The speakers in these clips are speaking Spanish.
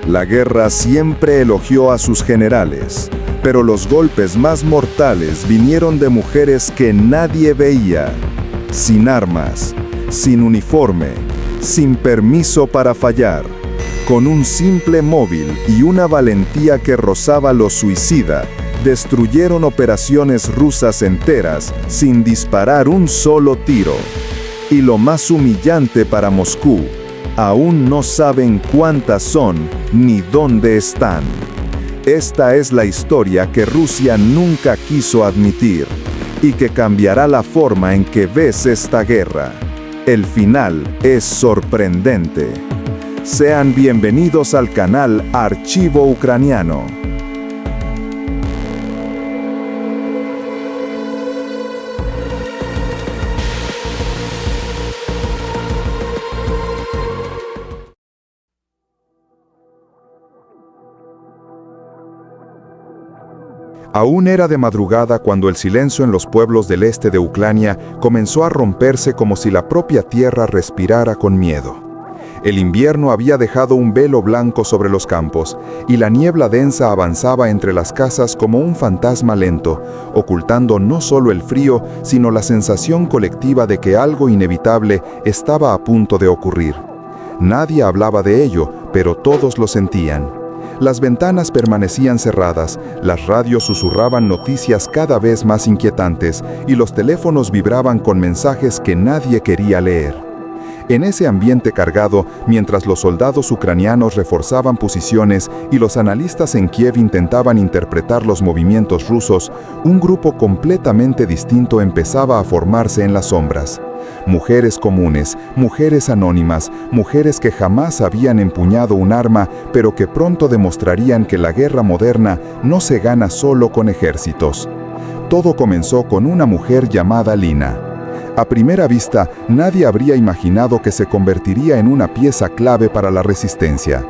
La guerra siempre elogió a sus generales, pero los golpes más mortales vinieron de mujeres que nadie veía, sin armas, sin uniforme, sin permiso para fallar, con un simple móvil y una valentía que rozaba lo suicida. Destruyeron operaciones rusas enteras sin disparar un solo tiro. Y lo más humillante para Moscú, aún no saben cuántas son ni dónde están. Esta es la historia que Rusia nunca quiso admitir y que cambiará la forma en que ves esta guerra. El final es sorprendente. Sean bienvenidos al canal Archivo Ucraniano. Aún era de madrugada cuando el silencio en los pueblos del este de Ucrania comenzó a romperse como si la propia tierra respirara con miedo. El invierno había dejado un velo blanco sobre los campos, y la niebla densa avanzaba entre las casas como un fantasma lento, ocultando no solo el frío, sino la sensación colectiva de que algo inevitable estaba a punto de ocurrir. Nadie hablaba de ello, pero todos lo sentían. Las ventanas permanecían cerradas, las radios susurraban noticias cada vez más inquietantes y los teléfonos vibraban con mensajes que nadie quería leer. En ese ambiente cargado, mientras los soldados ucranianos reforzaban posiciones y los analistas en Kiev intentaban interpretar los movimientos rusos, un grupo completamente distinto empezaba a formarse en las sombras. Mujeres comunes, mujeres anónimas, mujeres que jamás habían empuñado un arma, pero que pronto demostrarían que la guerra moderna no se gana solo con ejércitos. Todo comenzó con una mujer llamada Lina. A primera vista, nadie habría imaginado que se convertiría en una pieza clave para la resistencia.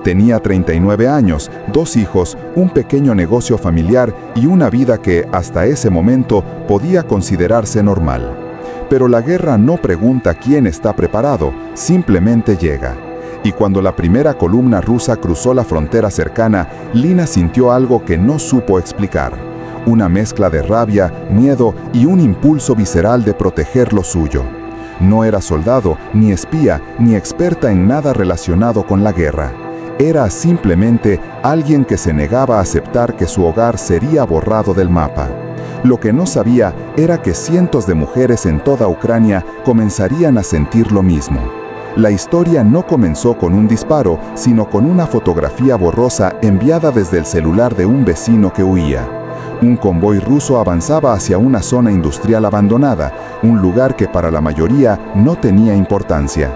Tenía 39 años, 2 hijos, un pequeño negocio familiar y una vida que, hasta ese momento, podía considerarse normal. Pero la guerra no pregunta quién está preparado, simplemente llega. Y cuando la primera columna rusa cruzó la frontera cercana, Lina sintió algo que no supo explicar. Una mezcla de rabia, miedo y un impulso visceral de proteger lo suyo. No era soldado, ni espía, ni experta en nada relacionado con la guerra. Era simplemente alguien que se negaba a aceptar que su hogar sería borrado del mapa. Lo que no sabía era que cientos de mujeres en toda Ucrania comenzarían a sentir lo mismo. La historia no comenzó con un disparo, sino con una fotografía borrosa enviada desde el celular de un vecino que huía. Un convoy ruso avanzaba hacia una zona industrial abandonada, un lugar que para la mayoría no tenía importancia.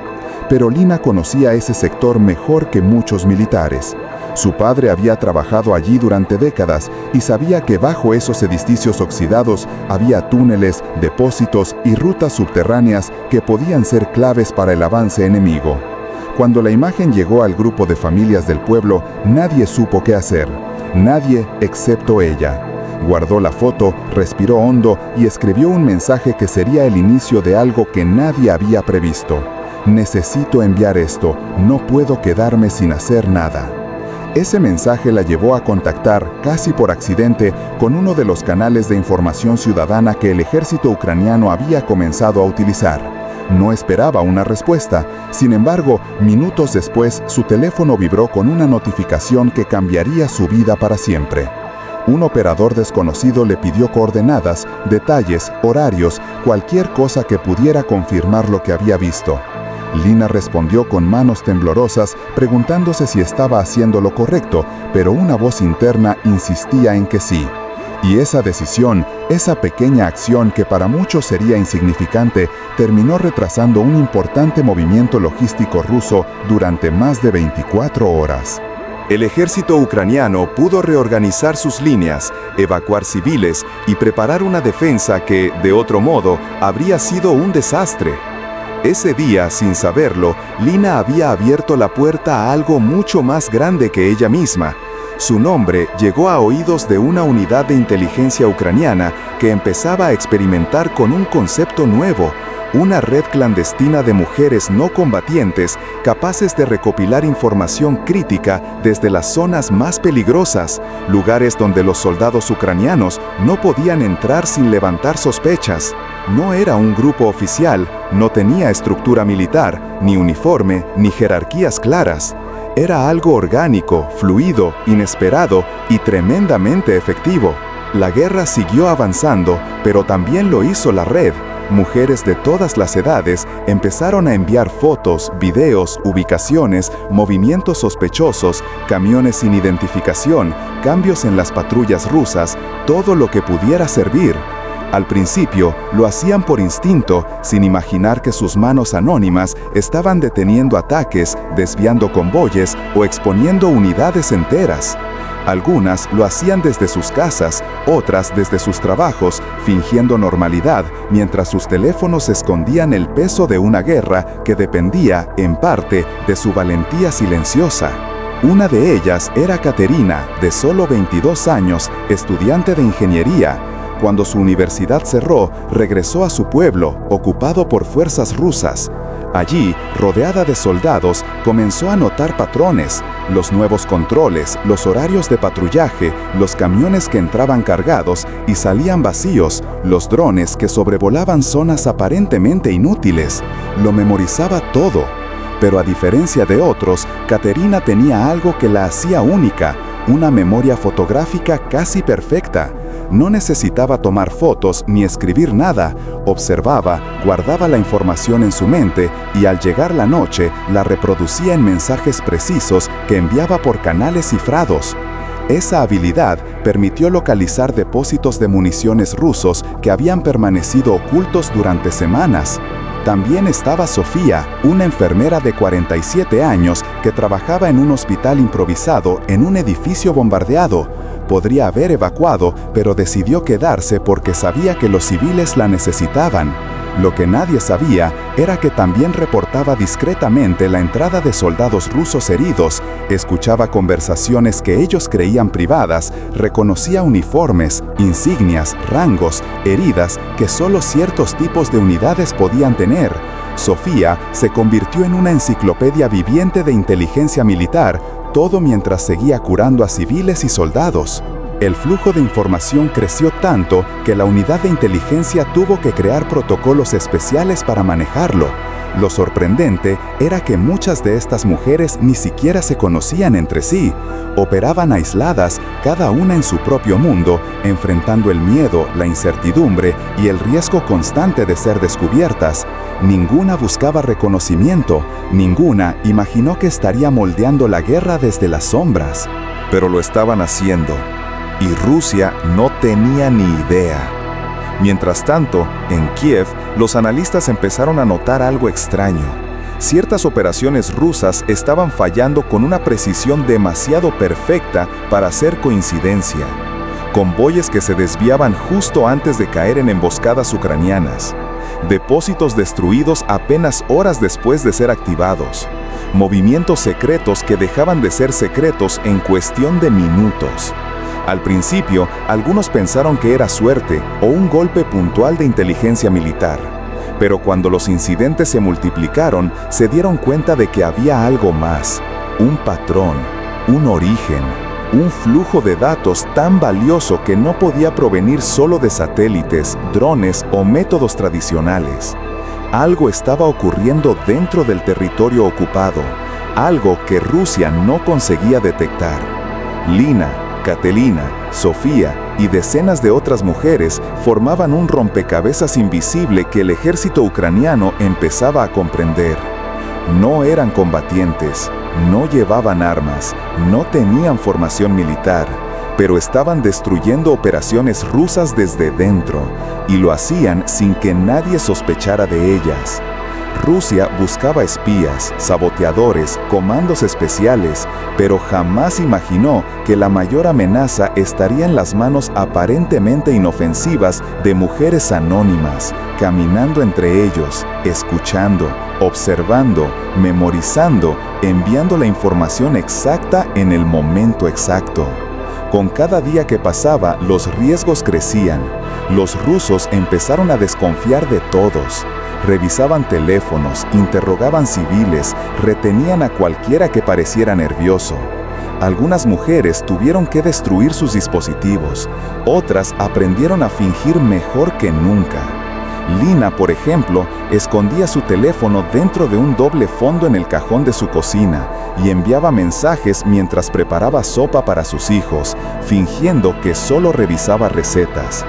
Pero Lina conocía ese sector mejor que muchos militares. Su padre había trabajado allí durante décadas y sabía que bajo esos edificios oxidados había túneles, depósitos y rutas subterráneas que podían ser claves para el avance enemigo. Cuando la imagen llegó al grupo de familias del pueblo, nadie supo qué hacer. Nadie excepto ella. Guardó la foto, respiró hondo y escribió un mensaje que sería el inicio de algo que nadie había previsto. Necesito enviar esto, no puedo quedarme sin hacer nada. Ese mensaje la llevó a contactar, casi por accidente, con uno de los canales de información ciudadana que el ejército ucraniano había comenzado a utilizar. No esperaba una respuesta. Sin embargo, minutos después, su teléfono vibró con una notificación que cambiaría su vida para siempre. Un operador desconocido le pidió coordenadas, detalles, horarios, cualquier cosa que pudiera confirmar lo que había visto. Lina respondió con manos temblorosas, preguntándose si estaba haciendo lo correcto, pero una voz interna insistía en que sí. Y esa decisión, esa pequeña acción que para muchos sería insignificante, terminó retrasando un importante movimiento logístico ruso durante más de 24 horas. El ejército ucraniano pudo reorganizar sus líneas, evacuar civiles y preparar una defensa que, de otro modo, habría sido un desastre. Ese día, sin saberlo, Lina había abierto la puerta a algo mucho más grande que ella misma. Su nombre llegó a oídos de una unidad de inteligencia ucraniana que empezaba a experimentar con un concepto nuevo, una red clandestina de mujeres no combatientes capaces de recopilar información crítica desde las zonas más peligrosas, lugares donde los soldados ucranianos no podían entrar sin levantar sospechas. No era un grupo oficial, no tenía estructura militar, ni uniforme, ni jerarquías claras. Era algo orgánico, fluido, inesperado y tremendamente efectivo. La guerra siguió avanzando, pero también lo hizo la red. Mujeres de todas las edades empezaron a enviar fotos, videos, ubicaciones, movimientos sospechosos, camiones sin identificación, cambios en las patrullas rusas, todo lo que pudiera servir. Al principio, lo hacían por instinto, sin imaginar que sus manos anónimas estaban deteniendo ataques, desviando convoyes o exponiendo unidades enteras. Algunas lo hacían desde sus casas, otras desde sus trabajos, fingiendo normalidad, mientras sus teléfonos escondían el peso de una guerra que dependía, en parte, de su valentía silenciosa. Una de ellas era Katerina, de solo 22 años, estudiante de ingeniería. Cuando su universidad cerró, regresó a su pueblo, ocupado por fuerzas rusas. Allí, rodeada de soldados, comenzó a notar patrones, los nuevos controles, los horarios de patrullaje, los camiones que entraban cargados y salían vacíos, los drones que sobrevolaban zonas aparentemente inútiles. Lo memorizaba todo. Pero a diferencia de otros, Katerina tenía algo que la hacía única, una memoria fotográfica casi perfecta. No necesitaba tomar fotos ni escribir nada, observaba, guardaba la información en su mente y al llegar la noche la reproducía en mensajes precisos que enviaba por canales cifrados. Esa habilidad permitió localizar depósitos de municiones rusos que habían permanecido ocultos durante semanas. También estaba Sofía, una enfermera de 47 años que trabajaba en un hospital improvisado en un edificio bombardeado. Podría haber evacuado, pero decidió quedarse porque sabía que los civiles la necesitaban. Lo que nadie sabía era que también reportaba discretamente la entrada de soldados rusos heridos, escuchaba conversaciones que ellos creían privadas, reconocía uniformes, insignias, rangos, heridas que solo ciertos tipos de unidades podían tener. Sofía se convirtió en una enciclopedia viviente de inteligencia militar, todo mientras seguía curando a civiles y soldados. El flujo de información creció tanto que la unidad de inteligencia tuvo que crear protocolos especiales para manejarlo. Lo sorprendente era que muchas de estas mujeres ni siquiera se conocían entre sí. Operaban aisladas, cada una en su propio mundo, enfrentando el miedo, la incertidumbre y el riesgo constante de ser descubiertas. Ninguna buscaba reconocimiento, ninguna imaginó que estaría moldeando la guerra desde las sombras. Pero lo estaban haciendo. Y Rusia no tenía ni idea. Mientras tanto, en Kiev, los analistas empezaron a notar algo extraño. Ciertas operaciones rusas estaban fallando con una precisión demasiado perfecta para ser coincidencia. Convoyes que se desviaban justo antes de caer en emboscadas ucranianas. Depósitos destruidos apenas horas después de ser activados. Movimientos secretos que dejaban de ser secretos en cuestión de minutos. Al principio, algunos pensaron que era suerte o un golpe puntual de inteligencia militar. Pero cuando los incidentes se multiplicaron, se dieron cuenta de que había algo más, un patrón, un origen, un flujo de datos tan valioso que no podía provenir solo de satélites, drones o métodos tradicionales. Algo estaba ocurriendo dentro del territorio ocupado, algo que Rusia no conseguía detectar. Lina, Katerina, Sofía y decenas de otras mujeres formaban un rompecabezas invisible que el ejército ucraniano empezaba a comprender. No eran combatientes, no llevaban armas, no tenían formación militar, pero estaban destruyendo operaciones rusas desde dentro, y lo hacían sin que nadie sospechara de ellas. Rusia buscaba espías, saboteadores, comandos especiales, pero jamás imaginó que la mayor amenaza estaría en las manos aparentemente inofensivas de mujeres anónimas, caminando entre ellos, escuchando, observando, memorizando, enviando la información exacta en el momento exacto. Con cada día que pasaba, los riesgos crecían. Los rusos empezaron a desconfiar de todos. Revisaban teléfonos, interrogaban civiles, retenían a cualquiera que pareciera nervioso. Algunas mujeres tuvieron que destruir sus dispositivos, otras aprendieron a fingir mejor que nunca. Lina, por ejemplo, escondía su teléfono dentro de un doble fondo en el cajón de su cocina y enviaba mensajes mientras preparaba sopa para sus hijos, fingiendo que solo revisaba recetas.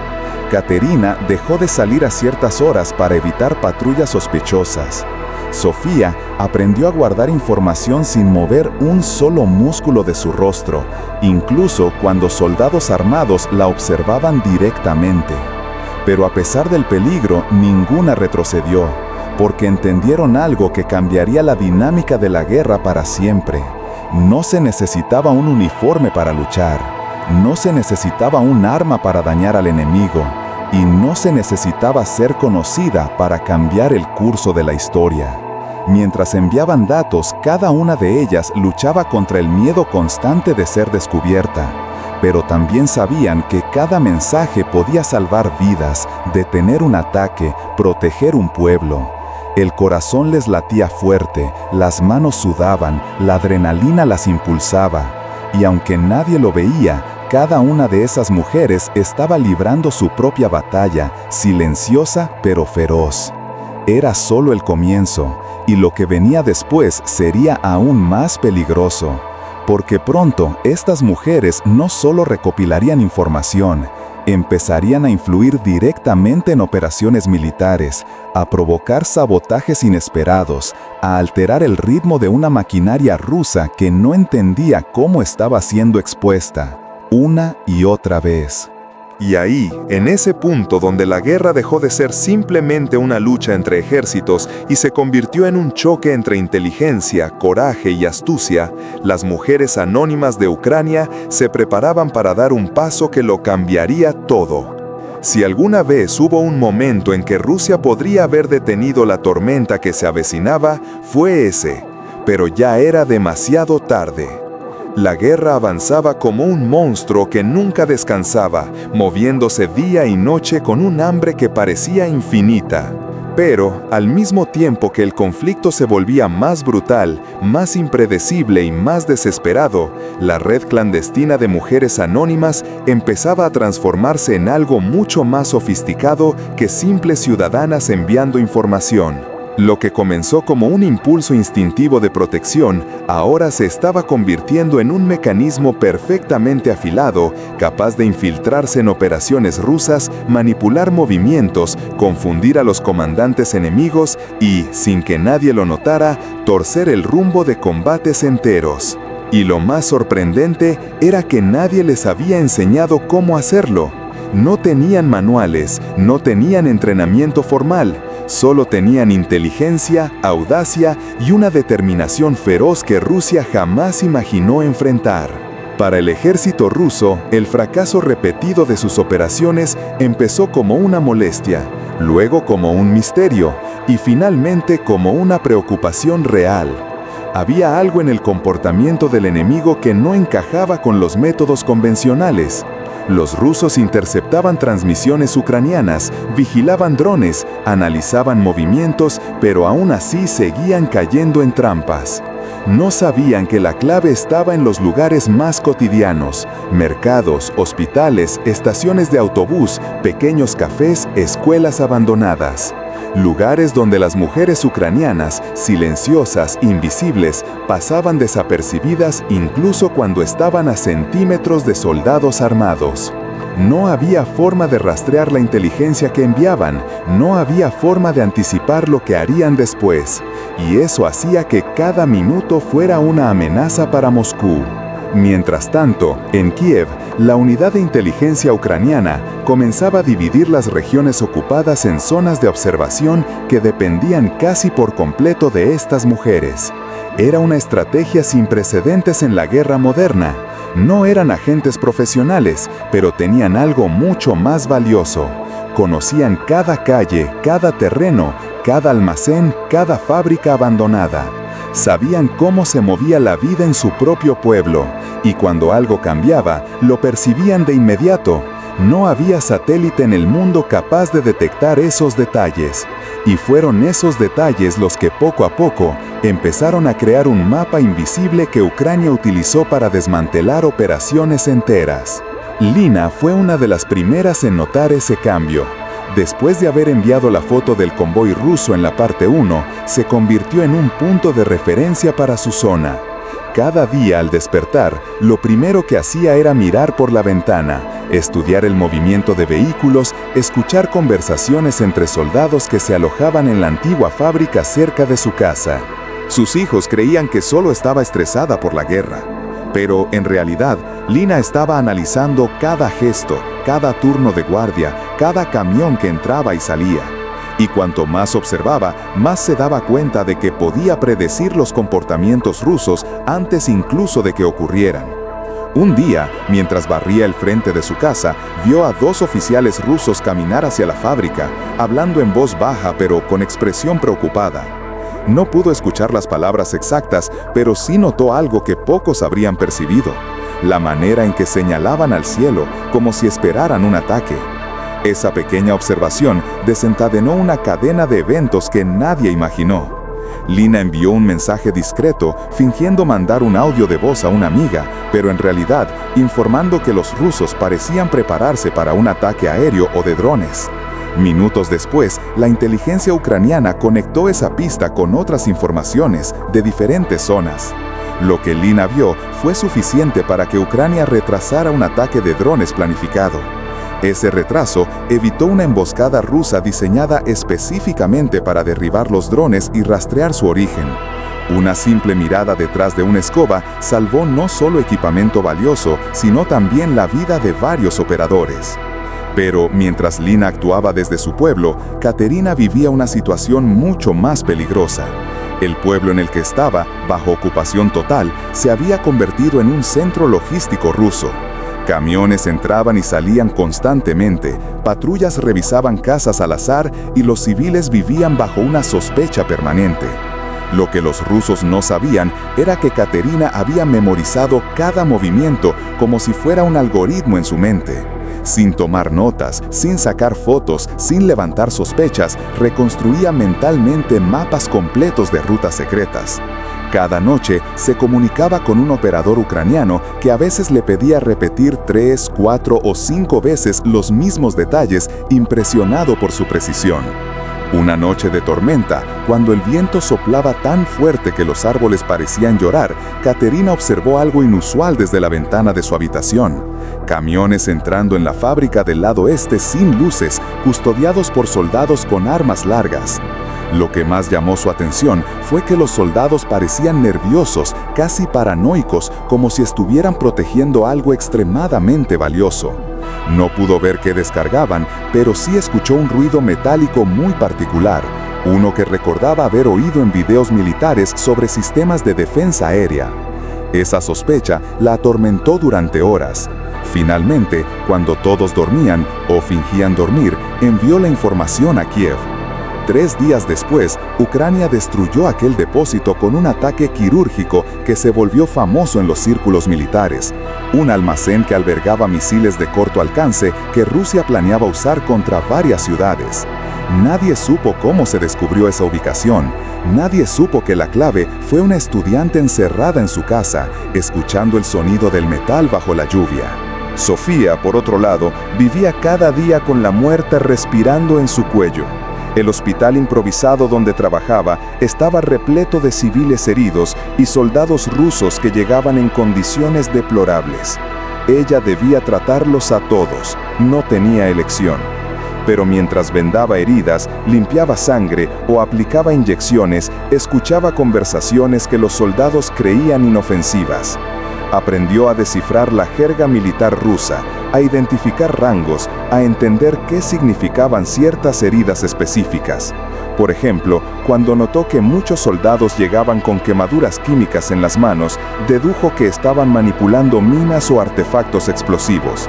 Caterina dejó de salir a ciertas horas para evitar patrullas sospechosas. Sofía aprendió a guardar información sin mover un solo músculo de su rostro, incluso cuando soldados armados la observaban directamente. Pero a pesar del peligro, ninguna retrocedió, porque entendieron algo que cambiaría la dinámica de la guerra para siempre. No se necesitaba un uniforme para luchar, no se necesitaba un arma para dañar al enemigo, y no se necesitaba ser conocida para cambiar el curso de la historia. Mientras enviaban datos, cada una de ellas luchaba contra el miedo constante de ser descubierta, pero también sabían que cada mensaje podía salvar vidas, detener un ataque, proteger un pueblo. El corazón les latía fuerte, las manos sudaban, la adrenalina las impulsaba, y aunque nadie lo veía, cada una de esas mujeres estaba librando su propia batalla, silenciosa pero feroz. Era solo el comienzo, y lo que venía después sería aún más peligroso, porque pronto estas mujeres no solo recopilarían información, empezarían a influir directamente en operaciones militares, a provocar sabotajes inesperados, a alterar el ritmo de una maquinaria rusa que no entendía cómo estaba siendo expuesta, una y otra vez. Y ahí, en ese punto donde la guerra dejó de ser simplemente una lucha entre ejércitos y se convirtió en un choque entre inteligencia, coraje y astucia, las mujeres anónimas de Ucrania se preparaban para dar un paso que lo cambiaría todo. Si alguna vez hubo un momento en que Rusia podría haber detenido la tormenta que se avecinaba, fue ese, pero ya era demasiado tarde. La guerra avanzaba como un monstruo que nunca descansaba, moviéndose día y noche con un hambre que parecía infinita. Pero, al mismo tiempo que el conflicto se volvía más brutal, más impredecible y más desesperado, la red clandestina de mujeres anónimas empezaba a transformarse en algo mucho más sofisticado que simples ciudadanas enviando información. Lo que comenzó como un impulso instintivo de protección, ahora se estaba convirtiendo en un mecanismo perfectamente afilado, capaz de infiltrarse en operaciones rusas, manipular movimientos, confundir a los comandantes enemigos y, sin que nadie lo notara, torcer el rumbo de combates enteros. Y lo más sorprendente era que nadie les había enseñado cómo hacerlo. No tenían manuales, no tenían entrenamiento formal, solo tenían inteligencia, audacia y una determinación feroz que Rusia jamás imaginó enfrentar. Para el ejército ruso, el fracaso repetido de sus operaciones empezó como una molestia, luego como un misterio y finalmente como una preocupación real. Había algo en el comportamiento del enemigo que no encajaba con los métodos convencionales. Los rusos interceptaban transmisiones ucranianas, vigilaban drones, analizaban movimientos, pero aún así seguían cayendo en trampas. No sabían que la clave estaba en los lugares más cotidianos: mercados, hospitales, estaciones de autobús, pequeños cafés, escuelas abandonadas. Lugares donde las mujeres ucranianas, silenciosas, invisibles, pasaban desapercibidas incluso cuando estaban a centímetros de soldados armados. No había forma de rastrear la inteligencia que enviaban, no había forma de anticipar lo que harían después, y eso hacía que cada minuto fuera una amenaza para Moscú. Mientras tanto, en Kiev, la unidad de inteligencia ucraniana comenzaba a dividir las regiones ocupadas en zonas de observación que dependían casi por completo de estas mujeres. Era una estrategia sin precedentes en la guerra moderna. No eran agentes profesionales, pero tenían algo mucho más valioso. Conocían cada calle, cada terreno, cada almacén, cada fábrica abandonada. Sabían cómo se movía la vida en su propio pueblo, y cuando algo cambiaba, lo percibían de inmediato. No había satélite en el mundo capaz de detectar esos detalles. Y fueron esos detalles los que poco a poco empezaron a crear un mapa invisible que Ucrania utilizó para desmantelar operaciones enteras. Lina fue una de las primeras en notar ese cambio. Después de haber enviado la foto del convoy ruso en la parte 1, se convirtió en un punto de referencia para su zona. Cada día al despertar, lo primero que hacía era mirar por la ventana, estudiar el movimiento de vehículos, escuchar conversaciones entre soldados que se alojaban en la antigua fábrica cerca de su casa. Sus hijos creían que solo estaba estresada por la guerra, pero en realidad, Lina estaba analizando cada gesto, cada turno de guardia, cada camión que entraba y salía. Y cuanto más observaba, más se daba cuenta de que podía predecir los comportamientos rusos antes incluso de que ocurrieran. Un día, mientras barría el frente de su casa, vio a 2 oficiales rusos caminar hacia la fábrica, hablando en voz baja pero con expresión preocupada. No pudo escuchar las palabras exactas, pero sí notó algo que pocos habrían percibido: la manera en que señalaban al cielo, como si esperaran un ataque. Esa pequeña observación desencadenó una cadena de eventos que nadie imaginó. Lina envió un mensaje discreto, fingiendo mandar un audio de voz a una amiga, pero en realidad informando que los rusos parecían prepararse para un ataque aéreo o de drones. Minutos después, la inteligencia ucraniana conectó esa pista con otras informaciones de diferentes zonas. Lo que Lina vio fue suficiente para que Ucrania retrasara un ataque de drones planificado. Ese retraso evitó una emboscada rusa diseñada específicamente para derribar los drones y rastrear su origen. Una simple mirada detrás de una escoba salvó no solo equipamiento valioso, sino también la vida de varios operadores. Pero mientras Lina actuaba desde su pueblo, Katerina vivía una situación mucho más peligrosa. El pueblo en el que estaba, bajo ocupación total, se había convertido en un centro logístico ruso. Camiones entraban y salían constantemente, patrullas revisaban casas al azar y los civiles vivían bajo una sospecha permanente. Lo que los rusos no sabían era que Katerina había memorizado cada movimiento como si fuera un algoritmo en su mente. Sin tomar notas, sin sacar fotos, sin levantar sospechas, reconstruía mentalmente mapas completos de rutas secretas. Cada noche se comunicaba con un operador ucraniano que a veces le pedía repetir 3, 4 o 5 veces los mismos detalles, impresionado por su precisión. Una noche de tormenta, cuando el viento soplaba tan fuerte que los árboles parecían llorar, Katerina observó algo inusual desde la ventana de su habitación. Camiones entrando en la fábrica del lado este sin luces, custodiados por soldados con armas largas. Lo que más llamó su atención fue que los soldados parecían nerviosos, casi paranoicos, como si estuvieran protegiendo algo extremadamente valioso. No pudo ver qué descargaban, pero sí escuchó un ruido metálico muy particular, uno que recordaba haber oído en videos militares sobre sistemas de defensa aérea. Esa sospecha la atormentó durante horas. Finalmente, cuando todos dormían o fingían dormir, envió la información a Kiev. 3 días después, Ucrania destruyó aquel depósito con un ataque quirúrgico que se volvió famoso en los círculos militares, un almacén que albergaba misiles de corto alcance que Rusia planeaba usar contra varias ciudades. Nadie supo cómo se descubrió esa ubicación. Nadie supo que la clave fue una estudiante encerrada en su casa, escuchando el sonido del metal bajo la lluvia. Sofía, por otro lado, vivía cada día con la muerte respirando en su cuello. El hospital improvisado donde trabajaba estaba repleto de civiles heridos y soldados rusos que llegaban en condiciones deplorables. Ella debía tratarlos a todos, no tenía elección. Pero mientras vendaba heridas, limpiaba sangre o aplicaba inyecciones, escuchaba conversaciones que los soldados creían inofensivas. Aprendió a descifrar la jerga militar rusa, a identificar rangos, a entender qué significaban ciertas heridas específicas. Por ejemplo, cuando notó que muchos soldados llegaban con quemaduras químicas en las manos, dedujo que estaban manipulando minas o artefactos explosivos.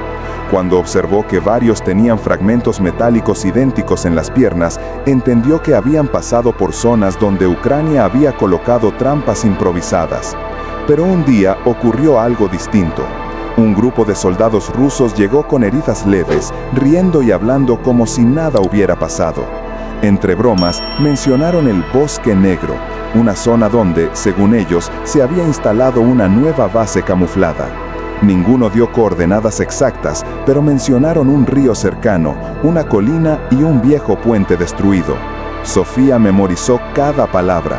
Cuando observó que varios tenían fragmentos metálicos idénticos en las piernas, entendió que habían pasado por zonas donde Ucrania había colocado trampas improvisadas. Pero un día ocurrió algo distinto. Un grupo de soldados rusos llegó con heridas leves, riendo y hablando como si nada hubiera pasado. Entre bromas, mencionaron el Bosque Negro, una zona donde, según ellos, se había instalado una nueva base camuflada. Ninguno dio coordenadas exactas, pero mencionaron un río cercano, una colina y un viejo puente destruido. Sofía memorizó cada palabra.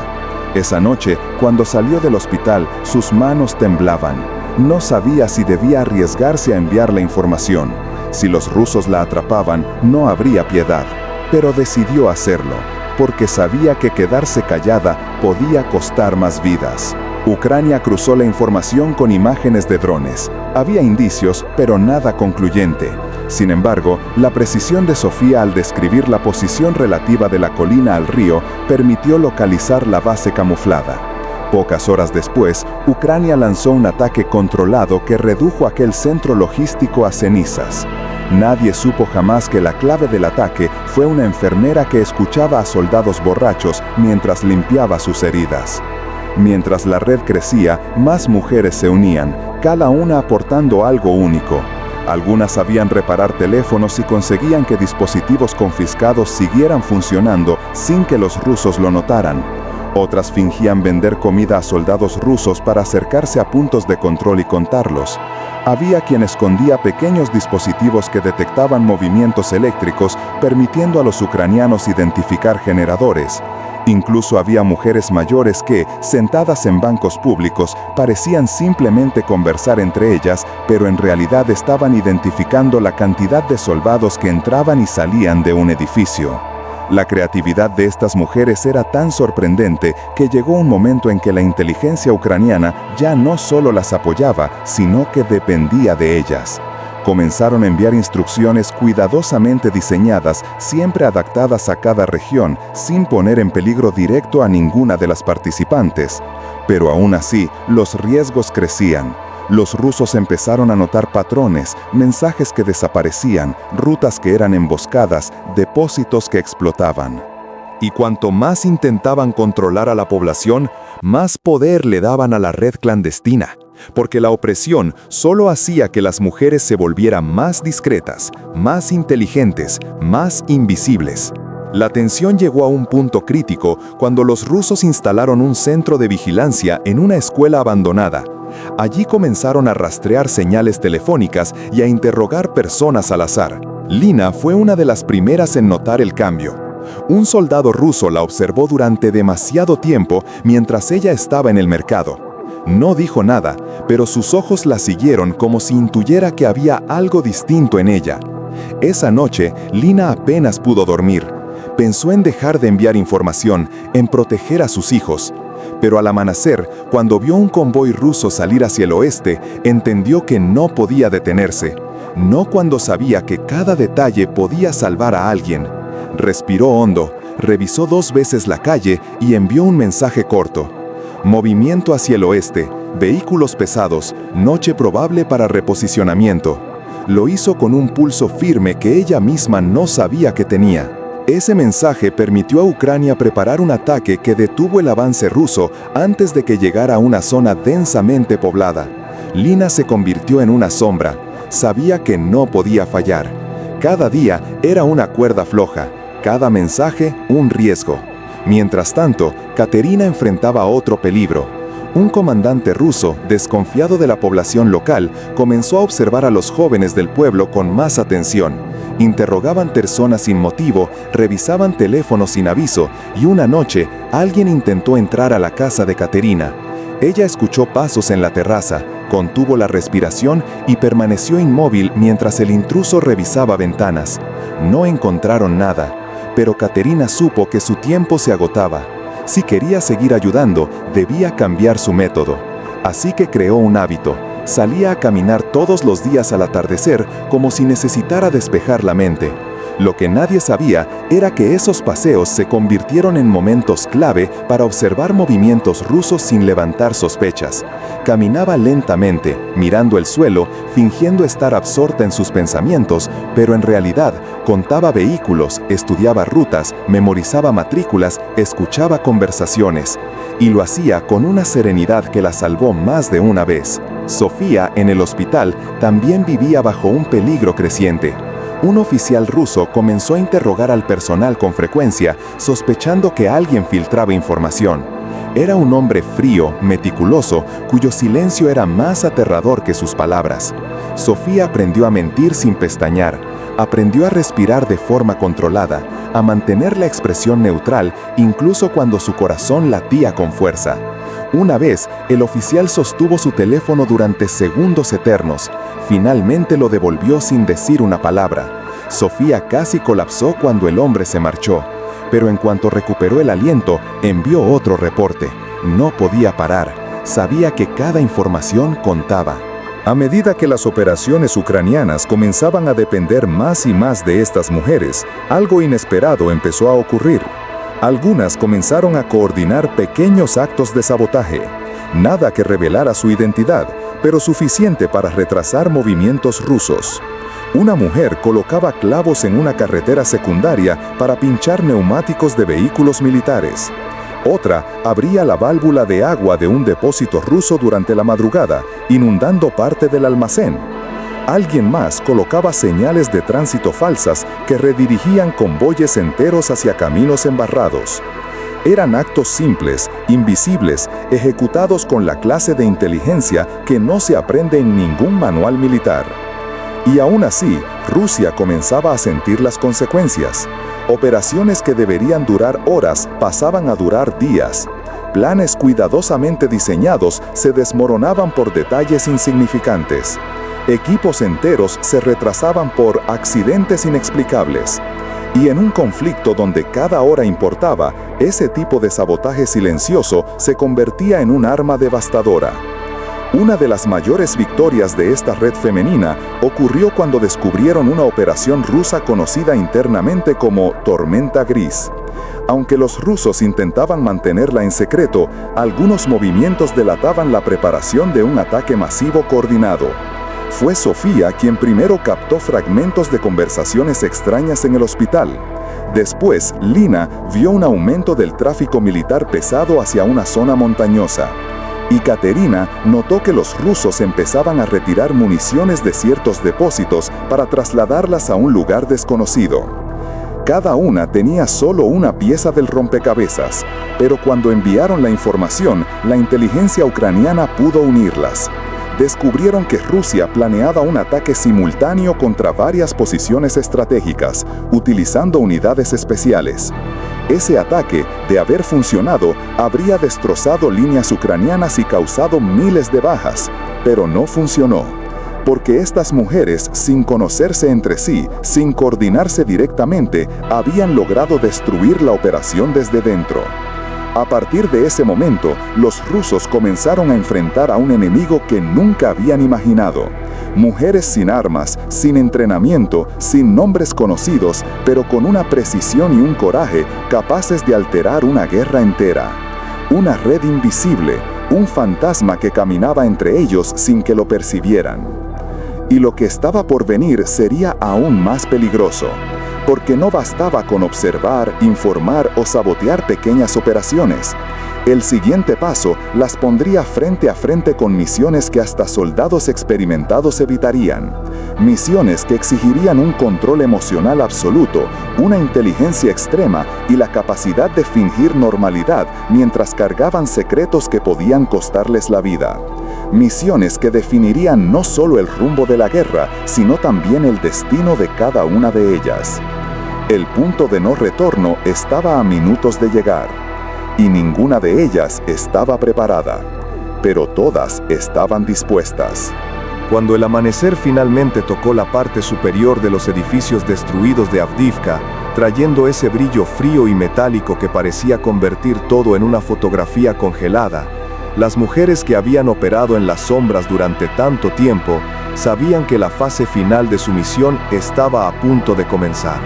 Esa noche, cuando salió del hospital, sus manos temblaban. No sabía si debía arriesgarse a enviar la información. Si los rusos la atrapaban, no habría piedad. Pero decidió hacerlo, porque sabía que quedarse callada podía costar más vidas. Ucrania cruzó la información con imágenes de drones. Había indicios, pero nada concluyente. Sin embargo, la precisión de Sofía al describir la posición relativa de la colina al río permitió localizar la base camuflada. Pocas horas después, Ucrania lanzó un ataque controlado que redujo aquel centro logístico a cenizas. Nadie supo jamás que la clave del ataque fue una enfermera que escuchaba a soldados borrachos mientras limpiaba sus heridas. Mientras la red crecía, más mujeres se unían, cada una aportando algo único. Algunas sabían reparar teléfonos y conseguían que dispositivos confiscados siguieran funcionando sin que los rusos lo notaran. Otras fingían vender comida a soldados rusos para acercarse a puntos de control y contarlos. Había quien escondía pequeños dispositivos que detectaban movimientos eléctricos, permitiendo a los ucranianos identificar generadores. Incluso había mujeres mayores que, sentadas en bancos públicos, parecían simplemente conversar entre ellas, pero en realidad estaban identificando la cantidad de soldados que entraban y salían de un edificio. La creatividad de estas mujeres era tan sorprendente que llegó un momento en que la inteligencia ucraniana ya no solo las apoyaba, sino que dependía de ellas. Comenzaron a enviar instrucciones cuidadosamente diseñadas, siempre adaptadas a cada región, sin poner en peligro directo a ninguna de las participantes. Pero aún así, los riesgos crecían. Los rusos empezaron a notar patrones, mensajes que desaparecían, rutas que eran emboscadas, depósitos que explotaban. Y cuanto más intentaban controlar a la población, más poder le daban a la red clandestina, porque la opresión solo hacía que las mujeres se volvieran más discretas, más inteligentes, más invisibles. La tensión llegó a un punto crítico cuando los rusos instalaron un centro de vigilancia en una escuela abandonada. Allí comenzaron a rastrear señales telefónicas y a interrogar personas al azar. Lina fue una de las primeras en notar el cambio. Un soldado ruso la observó durante demasiado tiempo mientras ella estaba en el mercado. No dijo nada, pero sus ojos la siguieron como si intuyera que había algo distinto en ella. Esa noche, Lina apenas pudo dormir. Pensó en dejar de enviar información, en proteger a sus hijos. Pero al amanecer, cuando vio un convoy ruso salir hacia el oeste, entendió que no podía detenerse. No cuando sabía que cada detalle podía salvar a alguien. Respiró hondo, revisó 2 veces la calle y envió un mensaje corto. Movimiento hacia el oeste, vehículos pesados, noche probable para reposicionamiento. Lo hizo con un pulso firme que ella misma no sabía que tenía. Ese mensaje permitió a Ucrania preparar un ataque que detuvo el avance ruso antes de que llegara a una zona densamente poblada. Lina se convirtió en una sombra. Sabía que no podía fallar. Cada día era una cuerda floja, cada mensaje un riesgo. Mientras tanto, Katerina enfrentaba otro peligro. Un comandante ruso, desconfiado de la población local, comenzó a observar a los jóvenes del pueblo con más atención. Interrogaban personas sin motivo, revisaban teléfonos sin aviso, y una noche, alguien intentó entrar a la casa de Katerina. Ella escuchó pasos en la terraza, contuvo la respiración y permaneció inmóvil mientras el intruso revisaba ventanas. No encontraron nada, pero Katerina supo que su tiempo se agotaba. Si quería seguir ayudando, debía cambiar su método. Así que creó un hábito. Salía a caminar todos los días al atardecer como si necesitara despejar la mente. Lo que nadie sabía era que esos paseos se convirtieron en momentos clave para observar movimientos rusos sin levantar sospechas. Caminaba lentamente, mirando el suelo, fingiendo estar absorta en sus pensamientos, pero en realidad contaba vehículos, estudiaba rutas, memorizaba matrículas, escuchaba conversaciones. Y lo hacía con una serenidad que la salvó más de una vez. Sofía, en el hospital, también vivía bajo un peligro creciente. Un oficial ruso comenzó a interrogar al personal con frecuencia, sospechando que alguien filtraba información. Era un hombre frío, meticuloso, cuyo silencio era más aterrador que sus palabras. Sofía aprendió a mentir sin pestañear, aprendió a respirar de forma controlada, a mantener la expresión neutral incluso cuando su corazón latía con fuerza. Una vez, el oficial sostuvo su teléfono durante segundos eternos. Finalmente lo devolvió sin decir una palabra. Sofía casi colapsó cuando el hombre se marchó, pero en cuanto recuperó el aliento, envió otro reporte. No podía parar. Sabía que cada información contaba. A medida que las operaciones ucranianas comenzaban a depender más y más de estas mujeres, algo inesperado empezó a ocurrir. Algunas comenzaron a coordinar pequeños actos de sabotaje. Nada que revelara su identidad, pero suficiente para retrasar movimientos rusos. Una mujer colocaba clavos en una carretera secundaria para pinchar neumáticos de vehículos militares. Otra abría la válvula de agua de un depósito ruso durante la madrugada, inundando parte del almacén. Alguien más colocaba señales de tránsito falsas que redirigían convoyes enteros hacia caminos embarrados. Eran actos simples, invisibles, ejecutados con la clase de inteligencia que no se aprende en ningún manual militar. Y aún así, Rusia comenzaba a sentir las consecuencias. Operaciones que deberían durar horas pasaban a durar días. Planes cuidadosamente diseñados se desmoronaban por detalles insignificantes. Equipos enteros se retrasaban por accidentes inexplicables. Y en un conflicto donde cada hora importaba, ese tipo de sabotaje silencioso se convertía en un arma devastadora. Una de las mayores victorias de esta red femenina ocurrió cuando descubrieron una operación rusa conocida internamente como Tormenta Gris. Aunque los rusos intentaban mantenerla en secreto, algunos movimientos delataban la preparación de un ataque masivo coordinado. Fue Sofía quien primero captó fragmentos de conversaciones extrañas en el hospital. Después, Lina vio un aumento del tráfico militar pesado hacia una zona montañosa. Y Katerina notó que los rusos empezaban a retirar municiones de ciertos depósitos para trasladarlas a un lugar desconocido. Cada una tenía solo una pieza del rompecabezas, pero cuando enviaron la información, la inteligencia ucraniana pudo unirlas. Descubrieron que Rusia planeaba un ataque simultáneo contra varias posiciones estratégicas, utilizando unidades especiales. Ese ataque, de haber funcionado, habría destrozado líneas ucranianas y causado miles de bajas, pero no funcionó. Porque estas mujeres, sin conocerse entre sí, sin coordinarse directamente, habían logrado destruir la operación desde dentro. A partir de ese momento, los rusos comenzaron a enfrentar a un enemigo que nunca habían imaginado. Mujeres sin armas, sin entrenamiento, sin nombres conocidos, pero con una precisión y un coraje capaces de alterar una guerra entera. Una red invisible, un fantasma que caminaba entre ellos sin que lo percibieran. Y lo que estaba por venir sería aún más peligroso. Porque no bastaba con observar, informar o sabotear pequeñas operaciones. El siguiente paso las pondría frente a frente con misiones que hasta soldados experimentados evitarían. Misiones que exigirían un control emocional absoluto, una inteligencia extrema y la capacidad de fingir normalidad mientras cargaban secretos que podían costarles la vida. Misiones que definirían no solo el rumbo de la guerra, sino también el destino de cada una de ellas. El punto de no retorno estaba a minutos de llegar, y ninguna de ellas estaba preparada, pero todas estaban dispuestas. Cuando el amanecer finalmente tocó la parte superior de los edificios destruidos de Avdiivka, trayendo ese brillo frío y metálico que parecía convertir todo en una fotografía congelada, las mujeres que habían operado en las sombras durante tanto tiempo sabían que la fase final de su misión estaba a punto de comenzar.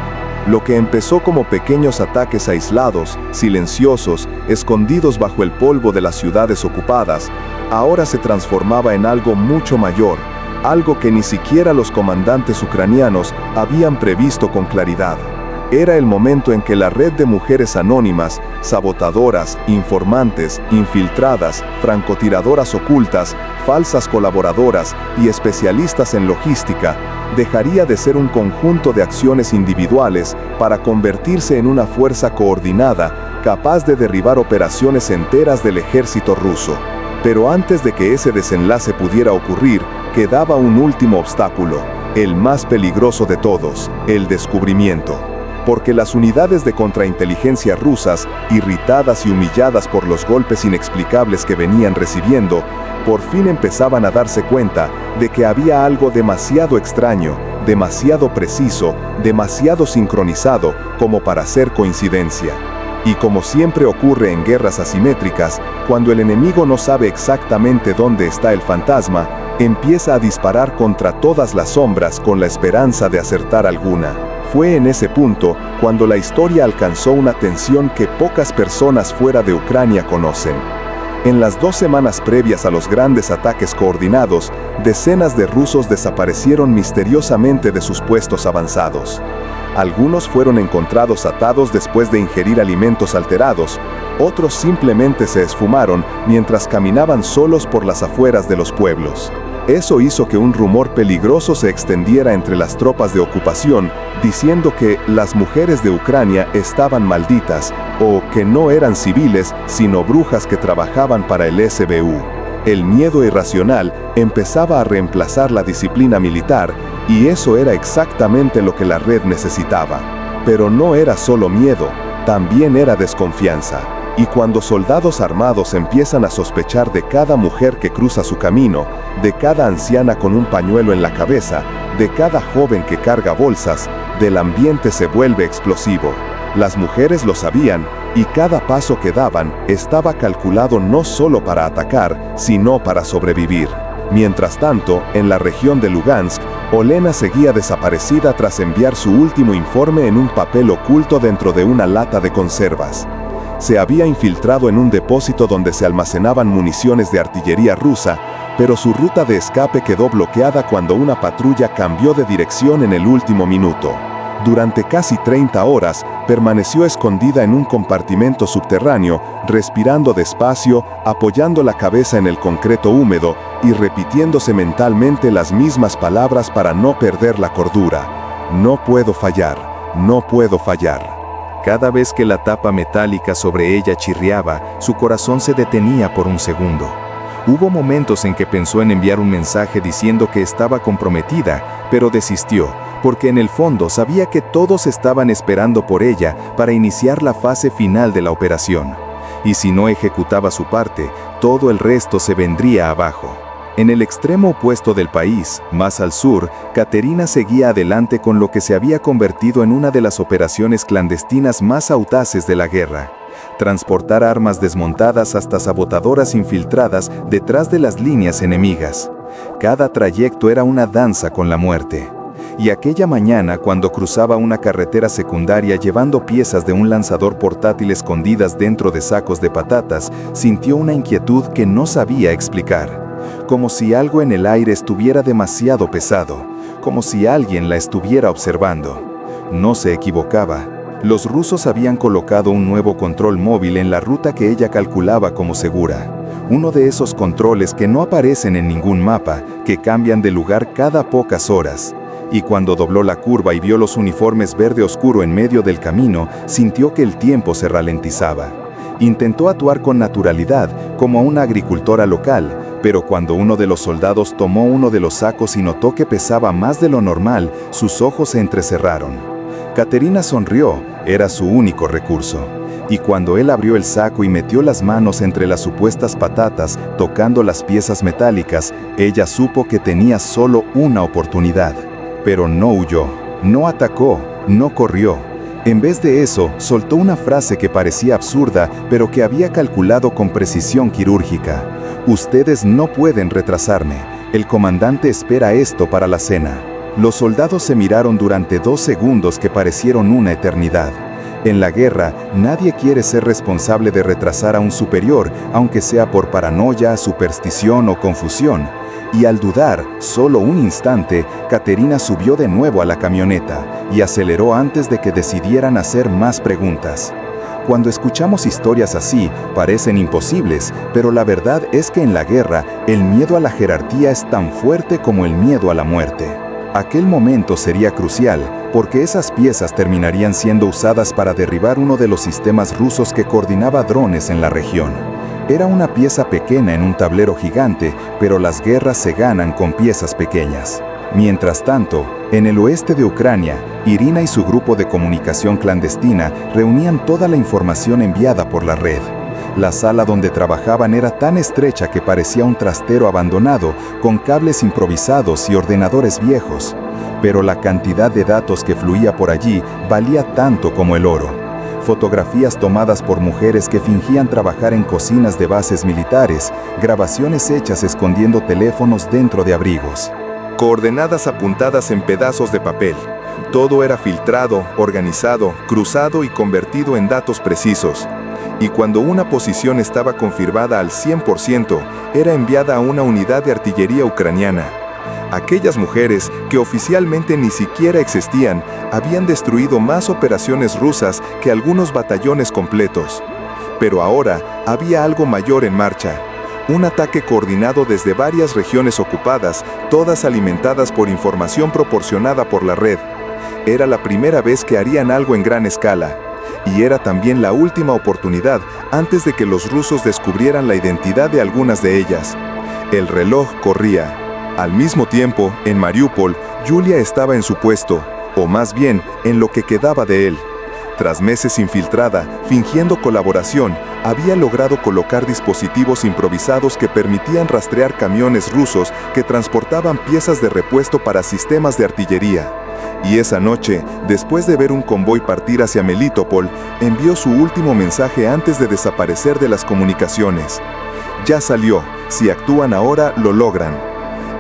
Lo que empezó como pequeños ataques aislados, silenciosos, escondidos bajo el polvo de las ciudades ocupadas, ahora se transformaba en algo mucho mayor, algo que ni siquiera los comandantes ucranianos habían previsto con claridad. Era el momento en que la red de mujeres anónimas, sabotadoras, informantes, infiltradas, francotiradoras ocultas, falsas colaboradoras y especialistas en logística, dejaría de ser un conjunto de acciones individuales para convertirse en una fuerza coordinada, capaz de derribar operaciones enteras del ejército ruso. Pero antes de que ese desenlace pudiera ocurrir, quedaba un último obstáculo, el más peligroso de todos, el descubrimiento. Porque las unidades de contrainteligencia rusas, irritadas y humilladas por los golpes inexplicables que venían recibiendo, por fin empezaban a darse cuenta de que había algo demasiado extraño, demasiado preciso, demasiado sincronizado como para ser coincidencia. Y como siempre ocurre en guerras asimétricas, cuando el enemigo no sabe exactamente dónde está el fantasma, empieza a disparar contra todas las sombras con la esperanza de acertar alguna. Fue en ese punto cuando la historia alcanzó una tensión que pocas personas fuera de Ucrania conocen. En las 2 semanas previas a los grandes ataques coordinados, decenas de rusos desaparecieron misteriosamente de sus puestos avanzados. Algunos fueron encontrados atados después de ingerir alimentos alterados, otros simplemente se esfumaron mientras caminaban solos por las afueras de los pueblos. Eso hizo que un rumor peligroso se extendiera entre las tropas de ocupación, diciendo que las mujeres de Ucrania estaban malditas, o que no eran civiles, sino brujas que trabajaban para el SBU. El miedo irracional empezaba a reemplazar la disciplina militar, y eso era exactamente lo que la red necesitaba. Pero no era solo miedo, también era desconfianza. Y cuando soldados armados empiezan a sospechar de cada mujer que cruza su camino, de cada anciana con un pañuelo en la cabeza, de cada joven que carga bolsas, del ambiente se vuelve explosivo. Las mujeres lo sabían, y cada paso que daban estaba calculado no solo para atacar, sino para sobrevivir. Mientras tanto, en la región de Lugansk, Olena seguía desaparecida tras enviar su último informe en un papel oculto dentro de una lata de conservas. Se había infiltrado en un depósito donde se almacenaban municiones de artillería rusa, pero su ruta de escape quedó bloqueada cuando una patrulla cambió de dirección en el último minuto. Durante casi 30 horas, permaneció escondida en un compartimento subterráneo, respirando despacio, apoyando la cabeza en el concreto húmedo y repitiéndose mentalmente las mismas palabras para no perder la cordura. No puedo fallar, no puedo fallar. Cada vez que la tapa metálica sobre ella chirriaba, su corazón se detenía por un segundo. Hubo momentos en que pensó en enviar un mensaje diciendo que estaba comprometida, pero desistió, porque en el fondo sabía que todos estaban esperando por ella para iniciar la fase final de la operación. Y si no ejecutaba su parte, todo el resto se vendría abajo. En el extremo opuesto del país, más al sur, Katerina seguía adelante con lo que se había convertido en una de las operaciones clandestinas más audaces de la guerra. Transportar armas desmontadas hasta sabotadoras infiltradas detrás de las líneas enemigas. Cada trayecto era una danza con la muerte. Y aquella mañana, cuando cruzaba una carretera secundaria llevando piezas de un lanzador portátil escondidas dentro de sacos de patatas, sintió una inquietud que no sabía explicar. Como si algo en el aire estuviera demasiado pesado, como si alguien la estuviera observando. No se equivocaba. Los rusos habían colocado un nuevo control móvil en la ruta que ella calculaba como segura. Uno de esos controles que no aparecen en ningún mapa, que cambian de lugar cada pocas horas. Y cuando dobló la curva y vio los uniformes verde oscuro en medio del camino, sintió que el tiempo se ralentizaba. Intentó actuar con naturalidad, como una agricultora local, pero cuando uno de los soldados tomó uno de los sacos y notó que pesaba más de lo normal, sus ojos se entrecerraron. Katerina sonrió, era su único recurso. Y cuando él abrió el saco y metió las manos entre las supuestas patatas, tocando las piezas metálicas, ella supo que tenía solo una oportunidad. Pero no huyó, no atacó, no corrió. En vez de eso, soltó una frase que parecía absurda, pero que había calculado con precisión quirúrgica. Ustedes no pueden retrasarme. El comandante espera esto para la cena. Los soldados se miraron durante 2 segundos que parecieron una eternidad. En la guerra, nadie quiere ser responsable de retrasar a un superior, aunque sea por paranoia, superstición o confusión. Y al dudar solo un instante, Katerina subió de nuevo a la camioneta y aceleró antes de que decidieran hacer más preguntas. Cuando escuchamos historias así, parecen imposibles, pero la verdad es que en la guerra, el miedo a la jerarquía es tan fuerte como el miedo a la muerte. Aquel momento sería crucial, porque esas piezas terminarían siendo usadas para derribar uno de los sistemas rusos que coordinaba drones en la región. Era una pieza pequeña en un tablero gigante, pero las guerras se ganan con piezas pequeñas. Mientras tanto, en el oeste de Ucrania, Irina y su grupo de comunicación clandestina reunían toda la información enviada por la red. La sala donde trabajaban era tan estrecha que parecía un trastero abandonado, con cables improvisados y ordenadores viejos. Pero la cantidad de datos que fluía por allí valía tanto como el oro. Fotografías tomadas por mujeres que fingían trabajar en cocinas de bases militares, grabaciones hechas escondiendo teléfonos dentro de abrigos. Coordenadas apuntadas en pedazos de papel. Todo era filtrado, organizado, cruzado y convertido en datos precisos. Y cuando una posición estaba confirmada al 100%, era enviada a una unidad de artillería ucraniana. Aquellas mujeres, que oficialmente ni siquiera existían, habían destruido más operaciones rusas que algunos batallones completos. Pero ahora había algo mayor en marcha. Un ataque coordinado desde varias regiones ocupadas, todas alimentadas por información proporcionada por la red. Era la primera vez que harían algo en gran escala. Y era también la última oportunidad antes de que los rusos descubrieran la identidad de algunas de ellas. El reloj corría. Al mismo tiempo, en Mariupol, Yulia estaba en su puesto, o más bien, en lo que quedaba de él. Tras meses infiltrada, fingiendo colaboración, había logrado colocar dispositivos improvisados que permitían rastrear camiones rusos que transportaban piezas de repuesto para sistemas de artillería. Y esa noche, después de ver un convoy partir hacia Melitopol, envió su último mensaje antes de desaparecer de las comunicaciones. Ya salió, si actúan ahora, lo logran.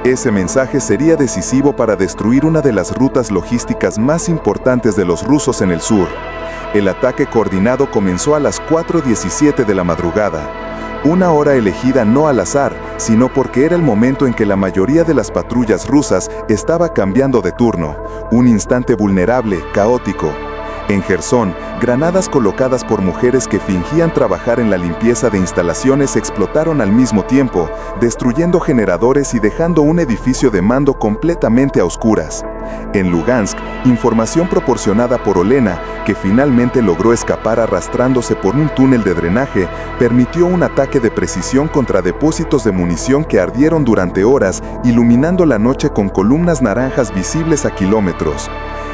Ese mensaje sería decisivo para destruir una de las rutas logísticas más importantes de los rusos en el sur. El ataque coordinado comenzó a las 4:17 de la madrugada. Una hora elegida no al azar, sino porque era el momento en que la mayoría de las patrullas rusas estaba cambiando de turno, un instante vulnerable, caótico. En Jersón, granadas colocadas por mujeres que fingían trabajar en la limpieza de instalaciones explotaron al mismo tiempo, destruyendo generadores y dejando un edificio de mando completamente a oscuras. En Lugansk, información proporcionada por Olena, que finalmente logró escapar arrastrándose por un túnel de drenaje, permitió un ataque de precisión contra depósitos de munición que ardieron durante horas, iluminando la noche con columnas naranjas visibles a kilómetros.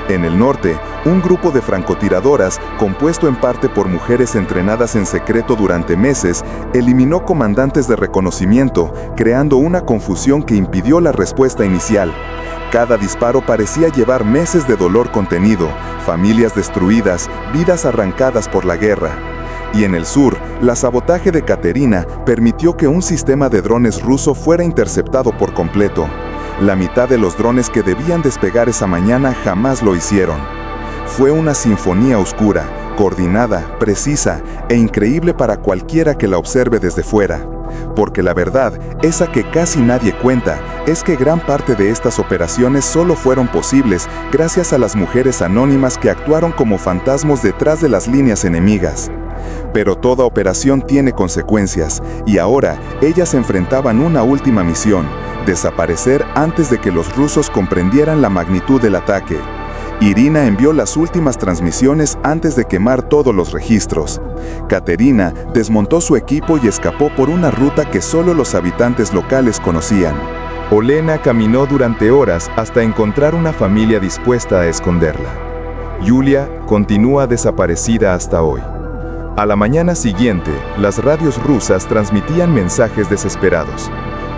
En el norte, un grupo de francotiradoras, compuesto en parte por mujeres entrenadas en secreto durante meses, eliminó comandantes de reconocimiento, creando una confusión que impidió la respuesta inicial. Cada disparo parecía llevar meses de dolor contenido, familias destruidas, vidas arrancadas por la guerra. Y en el sur, el sabotaje de Katerina permitió que un sistema de drones ruso fuera interceptado por completo. La mitad de los drones que debían despegar esa mañana jamás lo hicieron. Fue una sinfonía oscura, coordinada, precisa e increíble para cualquiera que la observe desde fuera. Porque la verdad, esa que casi nadie cuenta, es que gran parte de estas operaciones solo fueron posibles gracias a las mujeres anónimas que actuaron como fantasmas detrás de las líneas enemigas. Pero toda operación tiene consecuencias, y ahora ellas enfrentaban una última misión: desaparecer antes de que los rusos comprendieran la magnitud del ataque. Irina envió las últimas transmisiones antes de quemar todos los registros. Katerina desmontó su equipo y escapó por una ruta que solo los habitantes locales conocían. Olena caminó durante horas hasta encontrar una familia dispuesta a esconderla. Yulia continúa desaparecida hasta hoy. A la mañana siguiente, las radios rusas transmitían mensajes desesperados.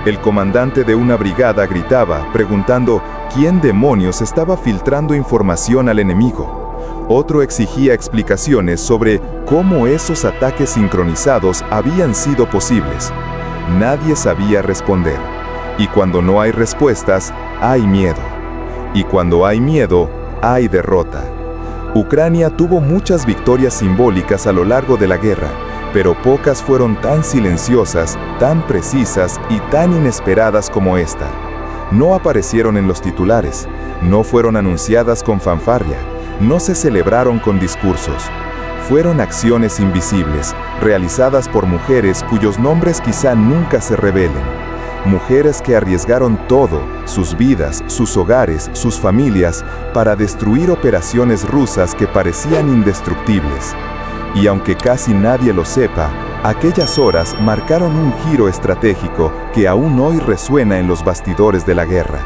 El comandante de una brigada gritaba, preguntando quién demonios estaba filtrando información al enemigo. Otro exigía explicaciones sobre cómo esos ataques sincronizados habían sido posibles. Nadie sabía responder. Y cuando no hay respuestas, hay miedo. Y cuando hay miedo, hay derrota. Ucrania tuvo muchas victorias simbólicas a lo largo de la guerra, pero pocas fueron tan silenciosas, tan precisas y tan inesperadas como esta. No aparecieron en los titulares, no fueron anunciadas con fanfarria, no se celebraron con discursos. Fueron acciones invisibles, realizadas por mujeres cuyos nombres quizá nunca se revelen. Mujeres que arriesgaron todo, sus vidas, sus hogares, sus familias, para destruir operaciones rusas que parecían indestructibles. Y aunque casi nadie lo sepa, aquellas horas marcaron un giro estratégico que aún hoy resuena en los bastidores de la guerra.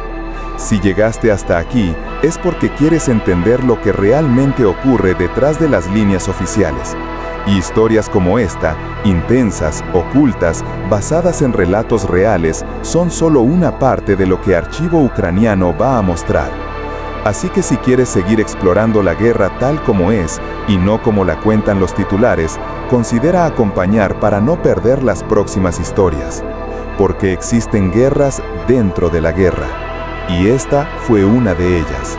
Si llegaste hasta aquí, es porque quieres entender lo que realmente ocurre detrás de las líneas oficiales. Y historias como esta, intensas, ocultas, basadas en relatos reales, son solo una parte de lo que Archivo Ucraniano va a mostrar. Así que si quieres seguir explorando la guerra tal como es, y no como la cuentan los titulares, considera acompañar para no perder las próximas historias. Porque existen guerras dentro de la guerra. Y esta fue una de ellas.